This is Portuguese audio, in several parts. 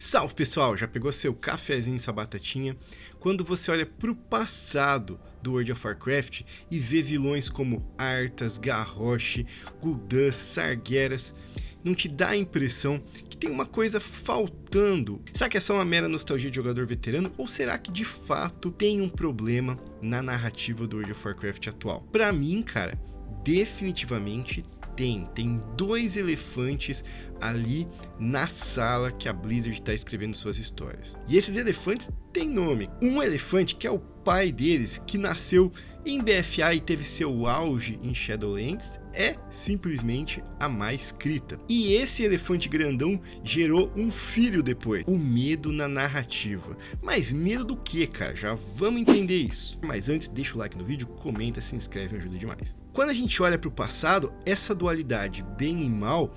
Salve pessoal, já pegou seu cafezinho, sua batatinha? Quando você olha para o passado do World of Warcraft e vê vilões como Arthas, Garrosh, Gul'dan, Sargeras, não te dá a impressão que tem uma coisa faltando? Será que é só uma mera nostalgia de jogador veterano ou será que de fato tem um problema na narrativa do World of Warcraft atual? Para mim, cara, definitivamente tem dois elefantes ali na sala que a Blizzard está escrevendo suas histórias. E esses elefantes têm nome. Um elefante que é o pai deles, que nasceu em BFA e teve seu auge em Shadowlands, é simplesmente a mais Krita. E esse elefante grandão gerou um filho depois. O medo na narrativa. Mas medo do que, cara? Já vamos entender isso. Mas antes, deixa o like no vídeo, comenta, se inscreve, me ajuda demais. Quando a gente olha para o passado, essa dualidade bem e mal,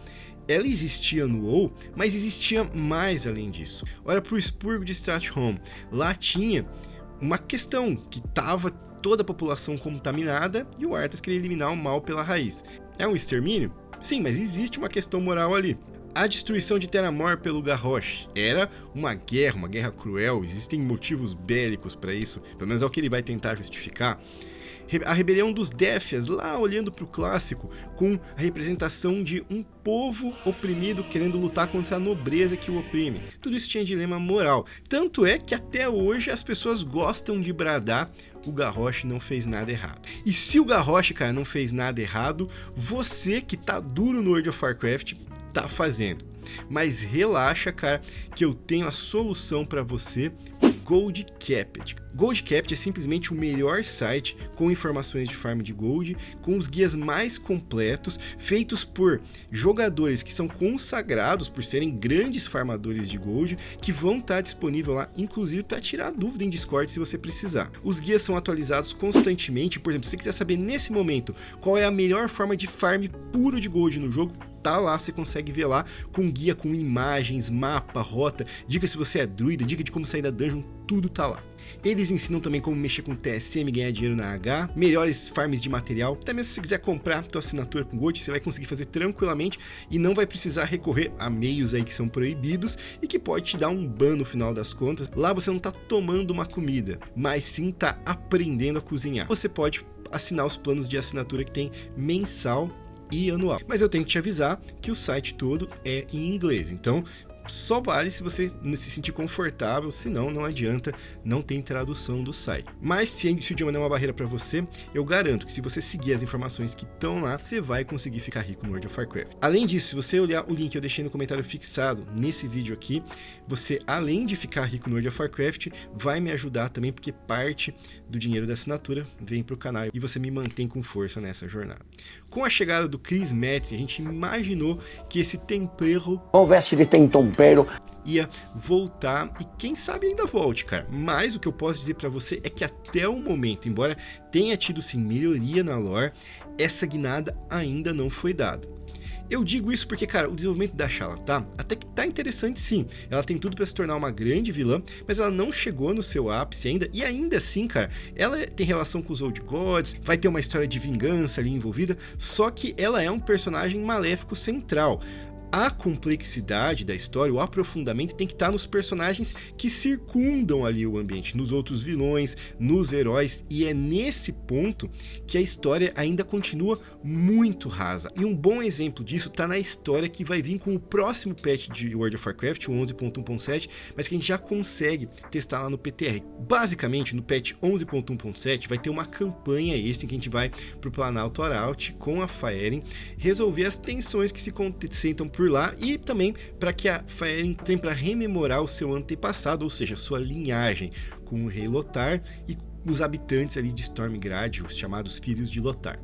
ela existia no WoW, mas existia mais além disso. Olha para o expurgo de Stratholme. Lá tinha uma questão que estava toda a população contaminada e o Arthas queria eliminar o mal pela raiz. É um extermínio? Sim, mas existe uma questão moral ali. A destruição de Terra Mor pelo Garrosh era uma guerra cruel, existem motivos bélicos para isso, pelo menos é o que ele vai tentar justificar. A rebelião dos Defias, lá olhando para o clássico, com a representação de um povo oprimido querendo lutar contra a nobreza que o oprime. Tudo isso tinha dilema moral. Tanto é que até hoje as pessoas gostam de bradar: o Garrosh não fez nada errado. E se o Garrosh, cara, não fez nada errado, você que tá duro no World of Warcraft tá fazendo. Mas relaxa, cara, que eu tenho a solução para você: Gold Caped. Gold Caped é simplesmente o melhor site com informações de farm de Gold, com os guias mais completos, feitos por jogadores que são consagrados por serem grandes farmadores de Gold, que vão estar disponíveis lá, inclusive para tirar dúvida em Discord se você precisar. Os guias são atualizados constantemente. Por exemplo, se você quiser saber nesse momento qual é a melhor forma de farm puro de Gold no jogo, tá lá, você consegue ver lá, com guia, com imagens, mapa, rota, dica se você é druida, dica de como sair da dungeon, tudo tá lá. Eles ensinam também como mexer com TSM e ganhar dinheiro na H, melhores farms de material. Até mesmo se você quiser comprar tua assinatura com Gold, você vai conseguir fazer tranquilamente e não vai precisar recorrer a meios aí que são proibidos e que pode te dar um ban no final das contas. Lá você não tá tomando uma comida, mas sim tá aprendendo a cozinhar. Você pode assinar os planos de assinatura que tem mensal e anual. Mas eu tenho que te avisar que o site todo é em inglês, então só vale se você se sentir confortável, senão não adianta, não tem tradução do site. Mas se o idioma não é uma barreira para você, eu garanto que se você seguir as informações que estão lá, você vai conseguir ficar rico no World of Warcraft. Além disso, se você olhar o link que eu deixei no comentário fixado nesse vídeo aqui, você, além de ficar rico no World of Warcraft, vai me ajudar também, porque parte do dinheiro da assinatura vem para o canal e você me mantém com força nessa jornada. Com a chegada do Chris Metzen, a gente imaginou que esse tempero ia voltar e quem sabe ainda volte, cara. Mas o que eu posso dizer pra você é que até o momento, embora tenha tido sim melhoria na lore, essa guinada ainda não foi dada. Eu digo isso porque, cara, o desenvolvimento da Xal'atath até que tá interessante sim. Ela tem tudo pra se tornar uma grande vilã, mas ela não chegou no seu ápice ainda. E ainda assim, cara, ela tem relação com os Old Gods, vai ter uma história de vingança ali envolvida, só que ela é um personagem maléfico central. A complexidade da história, o aprofundamento tem que estar nos personagens que circundam ali o ambiente, nos outros vilões, nos heróis, e é nesse ponto que a história ainda continua muito rasa. E um bom exemplo disso está na história que vai vir com o próximo patch de World of Warcraft, o 11.1.7, mas que a gente já consegue testar lá no PTR. Basicamente, no patch 11.1.7 vai ter uma campanha extra em que a gente vai para o Planalto Aralt com a Faerin resolver as tensões que se concentram por lá e também para que a Faerin tenha para rememorar o seu antepassado, ou seja, sua linhagem com o rei Lothar e os habitantes ali de Stormgrad, os chamados Filhos de Lothar.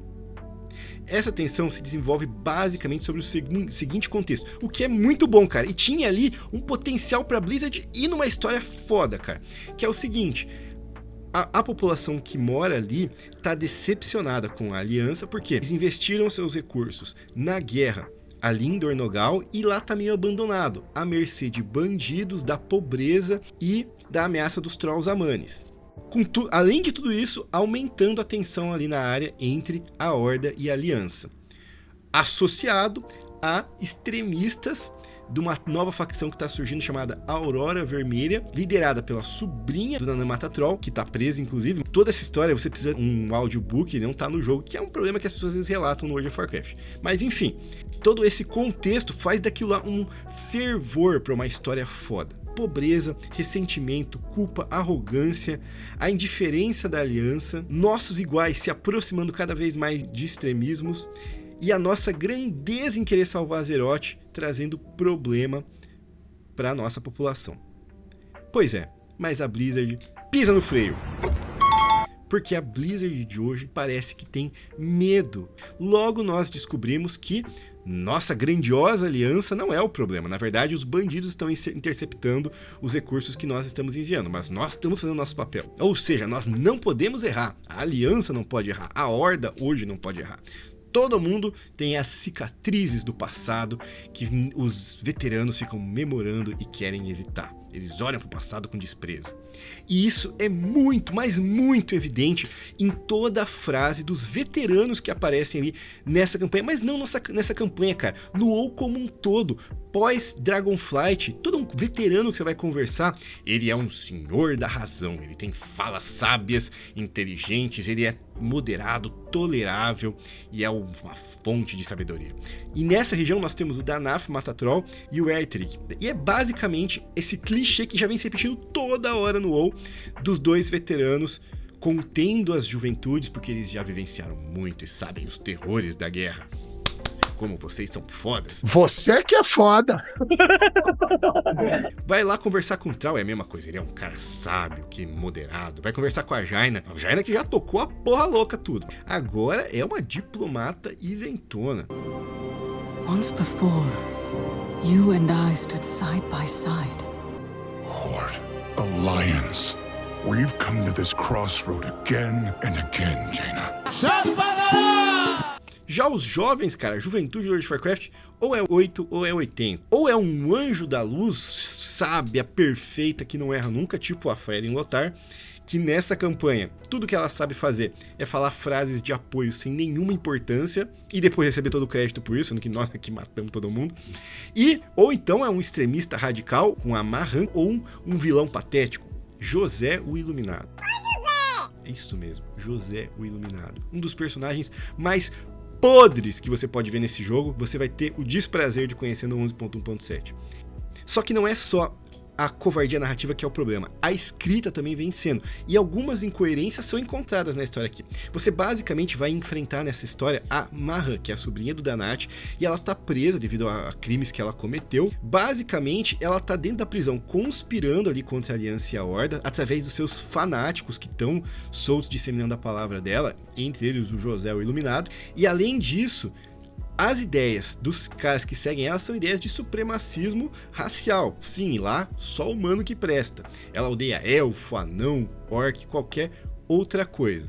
Essa tensão se desenvolve basicamente sobre o seguinte contexto, o que é muito bom, cara, e tinha ali um potencial para Blizzard e numa história foda, cara, que é o seguinte: a população que mora ali tá decepcionada com a aliança porque eles investiram seus recursos na guerra ali em Dornogal e lá tá meio abandonado, à mercê de bandidos, da pobreza e da ameaça dos Trolls Amanes. Além de tudo isso, aumentando a tensão ali na área entre a Horda e a Aliança, associado a extremistas de uma nova facção que tá surgindo chamada Aurora Vermelha, liderada pela sobrinha do Nanamata Troll, que tá presa, inclusive. Toda essa história você precisa de um audiobook, não tá no jogo, que é um problema que as pessoas às vezes relatam no World of Warcraft. Mas enfim, todo esse contexto faz daquilo lá um fervor pra uma história foda. Pobreza, ressentimento, culpa, arrogância, a indiferença da aliança, nossos iguais se aproximando cada vez mais de extremismos e a nossa grandeza em querer salvar Azeroth, trazendo problema para a nossa população. Pois é, mas a Blizzard pisa no freio. Porque a Blizzard de hoje parece que tem medo. Logo nós descobrimos que nossa grandiosa aliança não é o problema. Na verdade, os bandidos estão interceptando os recursos que nós estamos enviando, mas nós estamos fazendo nosso papel. Ou seja, nós não podemos errar. A aliança não pode errar. A Horda hoje não pode errar. Todo mundo tem as cicatrizes do passado que os veteranos ficam memorando e querem evitar. Eles olham para o passado com desprezo. E isso é muito, mas muito evidente em toda a frase dos veteranos que aparecem ali nessa campanha. Mas não nessa campanha, cara. No WoW como um todo. Pós-Dragonflight, todo um veterano que você vai conversar, ele é um senhor da razão. Ele tem falas sábias, inteligentes, ele é moderado, tolerável e é uma fonte de sabedoria. E nessa região nós temos o Danaf, Matatrol e o Ertrig. E é basicamente esse clichê que já vem se repetindo toda hora no WoW, dos dois veteranos contendo as juventudes, porque eles já vivenciaram muito e sabem os terrores da guerra. Como vocês são fodas. Você que é foda. Vai lá conversar com o Trau, é a mesma coisa. Ele é um cara sábio, que moderado. Vai conversar com a Jaina que já tocou a porra louca tudo. Agora é uma diplomata isentona. Once before, you and I stood side by side. Horde, Alliance. We've come to this crossroad again and again, Jaina. Já os jovens, cara, a juventude do World of Warcraft, ou é 8 ou é 80. Ou é um anjo da luz, sábia, perfeita, que não erra nunca, tipo a Faerin Lothar, que nessa campanha, tudo que ela sabe fazer é falar frases de apoio sem nenhuma importância, e depois receber todo o crédito por isso, sendo que nós aqui matamos todo mundo. Ou então é um extremista radical, com a Marran, ou um vilão patético, José o Iluminado. É isso mesmo, José o Iluminado. Um dos personagens mais podres que você pode ver nesse jogo, você vai ter o desprazer de conhecer no 11.1.7. Só que não é só a covardia narrativa que é o problema, a escrita também vem sendo, e algumas incoerências são encontradas na história aqui. Você basicamente vai enfrentar nessa história a Marran, que é a sobrinha do Danat, e ela tá presa devido a crimes que ela cometeu. Basicamente, ela tá dentro da prisão conspirando ali contra a Aliança e a Horda, através dos seus fanáticos que estão soltos disseminando a palavra dela, entre eles o José o Iluminado, e além disso, as ideias dos caras que seguem ela são ideias de supremacismo racial. Sim, lá só humano que presta. Ela odeia elfo, anão, orc, qualquer outra coisa.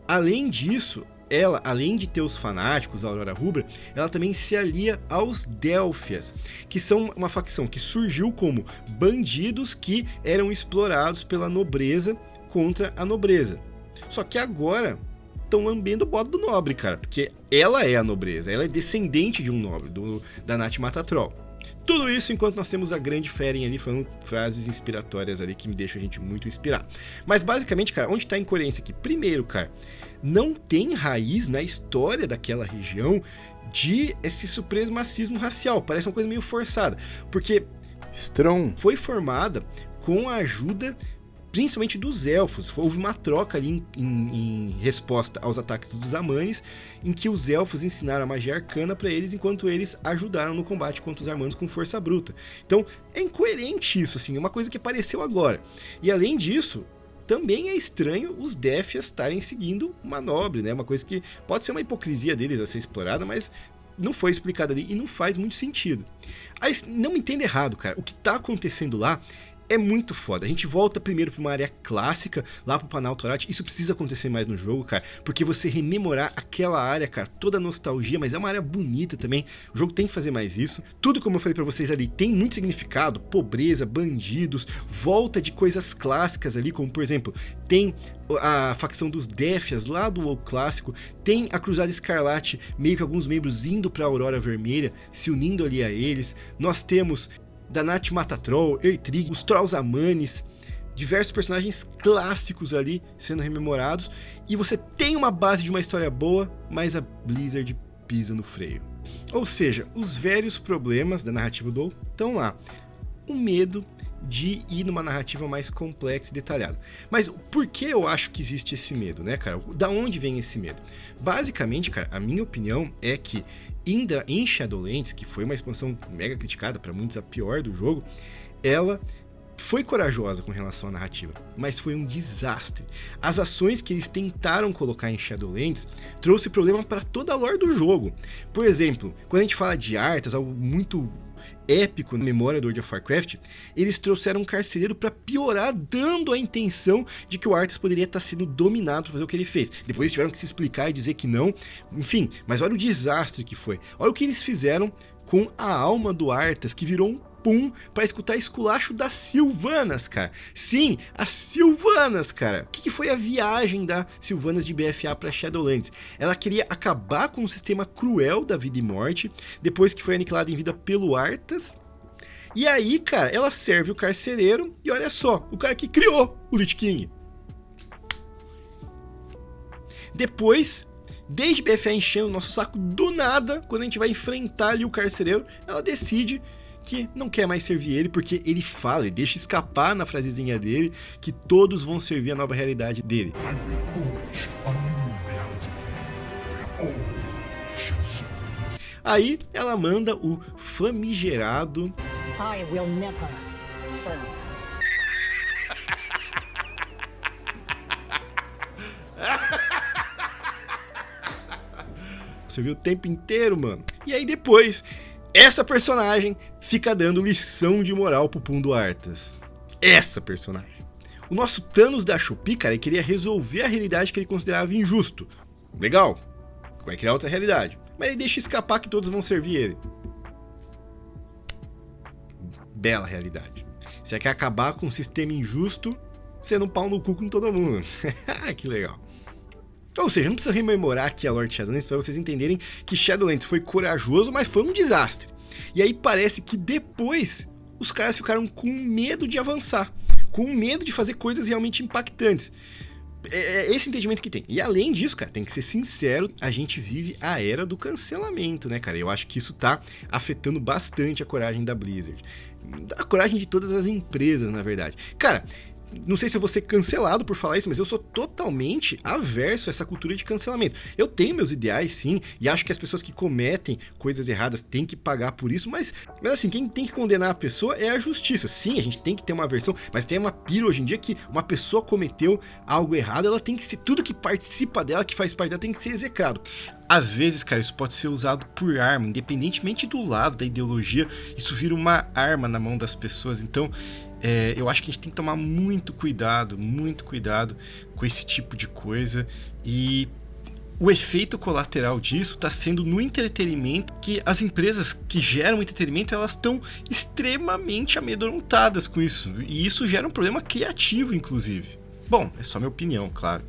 Além disso, ela, além de ter os fanáticos, a Aurora Rubra, ela também se alia aos Delphias, que são uma facção que surgiu como bandidos que eram explorados pela nobreza contra a nobreza. Só que agora estão lambendo o bode do nobre, cara, porque ela é a nobreza, ela é descendente de um nobre, da Nath Matatrol. Tudo isso enquanto nós temos a grande Faerin ali falando frases inspiratórias ali que me deixam a gente muito inspirado. Mas basicamente, cara, onde tá a incoerência aqui? Primeiro, cara, não tem raiz na história daquela região de esse supremacismo racial, parece uma coisa meio forçada, porque Strong foi formada com a ajuda principalmente dos elfos. Houve uma troca ali em resposta aos ataques dos Amanes, em que os elfos ensinaram a magia arcana para eles, enquanto eles ajudaram no combate contra os Armanos com força bruta. Então é incoerente isso, assim, é uma coisa que apareceu agora. E além disso, também é estranho os Delphias estarem seguindo uma nobre, né? Uma coisa que pode ser uma hipocrisia deles a ser explorada, mas não foi explicado ali e não faz muito sentido. Aí, não me entenda errado, cara, o que tá acontecendo lá é muito foda. A gente volta primeiro pra uma área clássica, lá pro Panal Torat. Isso precisa acontecer mais no jogo, cara, porque você rememorar aquela área, cara, toda a nostalgia, mas é uma área bonita também. O jogo tem que fazer mais isso. Tudo, como eu falei pra vocês ali, tem muito significado. Pobreza, bandidos, volta de coisas clássicas ali, como por exemplo, tem a facção dos Défias lá do WoW clássico, tem a Cruzada Escarlate, meio que alguns membros indo pra Aurora Vermelha, se unindo ali a eles. Nós temos Danat Matatroll, Ertrig, os Trolls Amanis, diversos personagens clássicos ali sendo rememorados, e você tem uma base de uma história boa, mas a Blizzard pisa no freio. Ou seja, os velhos problemas da narrativa do WoW estão lá. O medo de ir numa narrativa mais complexa e detalhada. Mas por que eu acho que existe esse medo, né, cara? Da onde vem esse medo? Basicamente, cara, a minha opinião é que Indra em Shadowlands, que foi uma expansão mega criticada, para muitos a pior do jogo, ela foi corajosa com relação à narrativa, mas foi um desastre. As ações que eles tentaram colocar em Shadowlands trouxe problema para toda a lore do jogo. Por exemplo, quando a gente fala de Arthas, algo muito épico na memória do World of Warcraft, eles trouxeram um carcereiro para piorar, dando a intenção de que o Arthas poderia estar sendo dominado para fazer o que ele fez. Depois eles tiveram que se explicar e dizer que não. Enfim, mas olha o desastre que foi. Olha o que eles fizeram com a alma do Arthas, que virou um pum para escutar esculacho das Sylvanas, cara. Sim, as Sylvanas, cara. O que foi a viagem da Sylvanas de BFA para Shadowlands? Ela queria acabar com o sistema cruel da vida e morte, depois que foi aniquilada em vida pelo Arthas. E aí, cara, ela serve o carcereiro, e olha só, o cara que criou o Lich King. Depois, desde BFA enchendo o nosso saco do nada, quando a gente vai enfrentar ali o carcereiro, ela decide que não quer mais servir ele, porque ele fala, ele deixa escapar na frasezinha dele que todos vão servir a nova realidade dele. Aí ela manda o famigerado I will never serve. Você viu o tempo inteiro, mano. E aí depois, essa personagem fica dando lição de moral pro Pum do Arthas. Essa personagem. O nosso Thanos da Shopee, cara, ele queria resolver a realidade que ele considerava injusto. Legal. Vai criar outra realidade. Mas ele deixa escapar que todos vão servir ele. Bela realidade. Você quer acabar com um sistema injusto sendo um pau no cu com todo mundo. Que legal. Ou seja, não precisa rememorar aqui a lore de Shadowlands para vocês entenderem que Shadowlands foi corajoso, mas foi um desastre. E aí parece que depois os caras ficaram com medo de avançar, com medo de fazer coisas realmente impactantes. É esse entendimento que tem. E além disso, cara, tem que ser sincero, a gente vive a era do cancelamento, né, cara? Eu acho que isso tá afetando bastante a coragem da Blizzard. A coragem de todas as empresas, na verdade. Cara, não sei se eu vou ser cancelado por falar isso, mas eu sou totalmente averso a essa cultura de cancelamento. Eu tenho meus ideais, sim, e acho que as pessoas que cometem coisas erradas têm que pagar por isso, mas assim, quem tem que condenar a pessoa é a justiça. Sim, a gente tem que ter uma versão, mas tem uma pira hoje em dia que uma pessoa cometeu algo errado, ela tem que ser, tudo que participa dela, que faz parte dela, tem que ser execrado. Às vezes, cara, isso pode ser usado por arma, independentemente do lado da ideologia, isso vira uma arma na mão das pessoas, então eu acho que a gente tem que tomar muito cuidado com esse tipo de coisa, e o efeito colateral disso está sendo no entretenimento, que as empresas que geram entretenimento, elas estão extremamente amedrontadas com isso, e isso gera um problema criativo, inclusive. Bom, é só minha opinião, claro,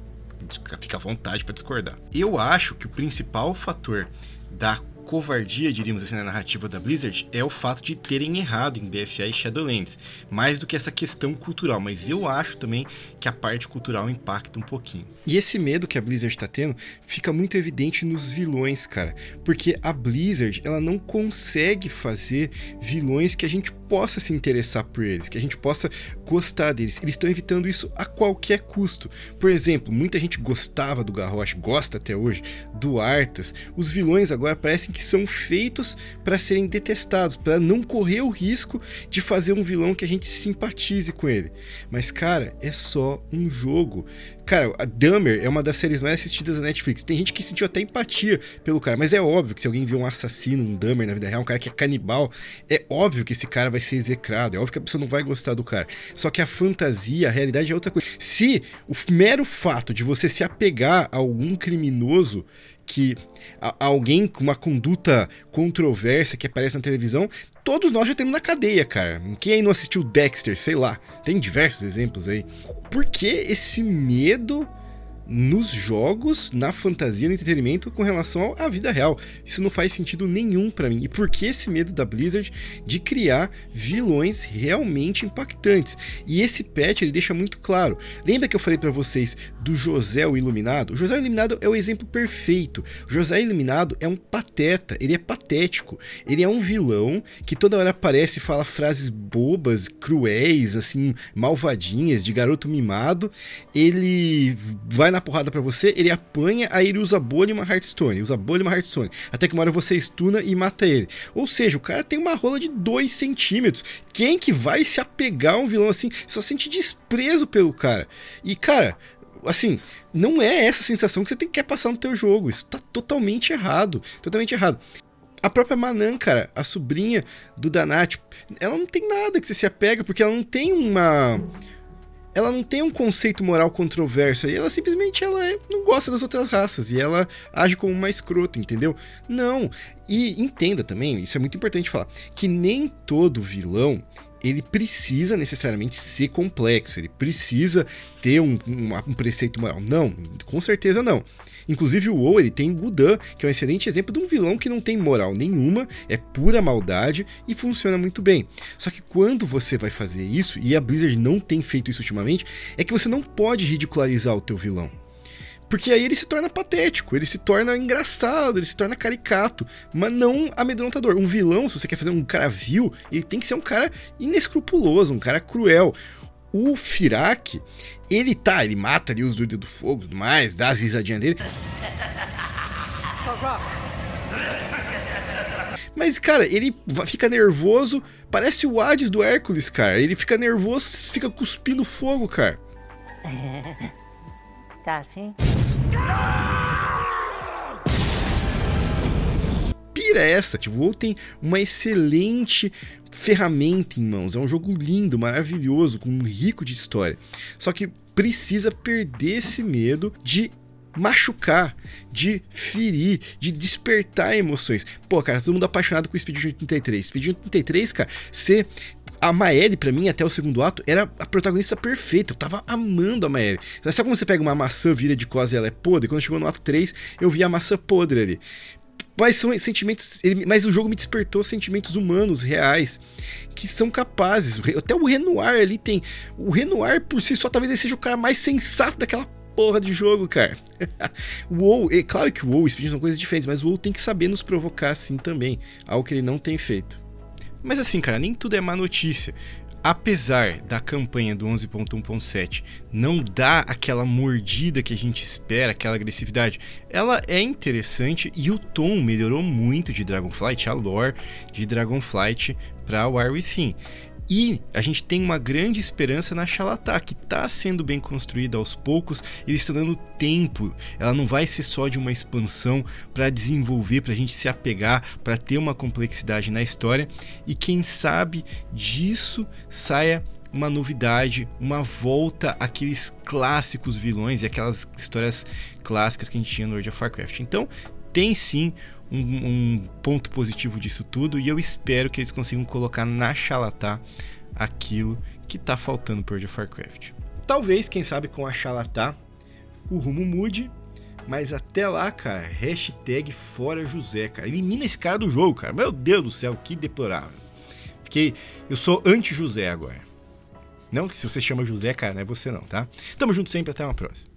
fica à vontade para discordar. Eu acho que o principal fator da covardia, diríamos assim, na narrativa da Blizzard é o fato de terem errado em BFA e Shadowlands, mais do que essa questão cultural, mas eu acho também que a parte cultural impacta um pouquinho. E esse medo que a Blizzard tá tendo fica muito evidente nos vilões, cara, porque a Blizzard, ela não consegue fazer vilões que a gente possa se interessar por eles, que a gente possa gostar deles. Eles estão evitando isso a qualquer custo. Por exemplo, muita gente gostava do Garrosh, gosta até hoje, do Arthas. Os vilões agora parecem que que são feitos para serem detestados, para não correr o risco de fazer um vilão que a gente simpatize com ele. Mas, cara, é só um jogo. Cara, a Dahmer é uma das séries mais assistidas da Netflix. Tem gente que sentiu até empatia pelo cara, mas é óbvio que se alguém vê um assassino, um Dahmer na vida real, um cara que é canibal, é óbvio que esse cara vai ser execrado, é óbvio que a pessoa não vai gostar do cara. Só que a fantasia, a realidade é outra coisa. Se o mero fato de você se apegar a algum criminoso, que alguém com uma conduta controversa que aparece na televisão, todos nós já temos na cadeia, cara. Quem aí não assistiu Dexter, sei lá, tem diversos exemplos aí. Por que esse medo nos jogos, na fantasia, no entretenimento com relação à vida real? Isso não faz sentido nenhum pra mim. E por que esse medo da Blizzard de criar vilões realmente impactantes? E esse patch, ele deixa muito claro. Lembra que eu falei pra vocês do José o Iluminado? O José o Iluminado é o exemplo perfeito. O José o Iluminado é um pateta, ele é patético. Ele é um vilão que toda hora aparece e fala frases bobas, cruéis, assim, malvadinhas, de garoto mimado. Ele vai na porrada pra você, ele apanha, aí ele usa bolha e uma Hearthstone, até que uma hora você stuna e mata ele. Ou seja, o cara tem uma rola de 2 centímetros. Quem que vai se apegar a um vilão assim? Só sente desprezo pelo cara. E, cara, assim, não é essa sensação que você quer passar no teu jogo. Isso tá totalmente errado. Totalmente errado. A própria Manan, cara, a sobrinha do Danat, ela não tem nada que você se apega, porque ela não tem um conceito moral controverso, e ela simplesmente não gosta das outras raças, e ela age como uma escrota, entendeu? Não, e entenda também, isso é muito importante falar, que nem todo vilão, ele precisa necessariamente ser complexo, ele precisa ter um preceito moral. Não, com certeza não. Inclusive o WoW, ele tem Gul'dan, que é um excelente exemplo de um vilão que não tem moral nenhuma, é pura maldade e funciona muito bem. Só que quando você vai fazer isso, e a Blizzard não tem feito isso ultimamente, é que você não pode ridicularizar o teu vilão. Porque aí ele se torna patético, ele se torna engraçado, ele se torna caricato, mas não amedrontador. Um vilão, se você quer fazer um cara vil, ele tem que ser um cara inescrupuloso, um cara cruel. O Firak, ele mata ali os druidas do fogo e tudo mais, dá as risadinhas dele. Mas, cara, ele fica nervoso, parece o Hades do Hércules, cara. Ele fica nervoso, fica cuspindo fogo, cara. Tá afim? Pira essa, tipo, o WoW tem uma excelente ferramenta em mãos, é um jogo lindo, maravilhoso, com um rico de história, só que precisa perder esse medo de machucar, de ferir, de despertar emoções. Pô, cara, todo mundo apaixonado com o Expedition 33. Expedition 33, cara, a Maëlle, pra mim, até o segundo ato, era a protagonista perfeita. Eu tava amando a Maëlle. Sabe como você pega uma maçã, vira de costas e ela é podre? Quando chegou no ato 3, eu vi a maçã podre ali. Mas são sentimentos. Mas o jogo me despertou sentimentos humanos, reais, que são capazes. Até o Renoir ali tem. O Renoir, por si só, talvez ele seja o cara mais sensato daquela porra de jogo, cara. O WoW, é claro que o WoW e o Speed são coisas diferentes, mas o WoW tem que saber nos provocar assim também. Algo que ele não tem feito. Mas assim, cara, nem tudo é má notícia. Apesar da campanha do 11.1.7 não dar aquela mordida que a gente espera, aquela agressividade, ela é interessante e o tom melhorou muito de Dragonflight, a lore de Dragonflight para War Within. E a gente tem uma grande esperança na Xal'atá, que está sendo bem construída aos poucos, eles estão dando tempo, ela não vai ser só de uma expansão para desenvolver, para a gente se apegar, para ter uma complexidade na história, e quem sabe disso saia uma novidade, uma volta àqueles clássicos vilões e aquelas histórias clássicas que a gente tinha no World of Warcraft. Então, tem sim um ponto positivo disso tudo, e eu espero que eles consigam colocar na Xal'atá aquilo que tá faltando pro World of Warcraft. Talvez, quem sabe, com a Xal'atá o rumo mude, mas até lá, cara, hashtag fora José, cara. Elimina esse cara do jogo, cara. Meu Deus do céu, que deplorável. Eu sou anti-José agora. Não que se você chama José, cara, não é você não, tá? Tamo junto sempre, até uma próxima.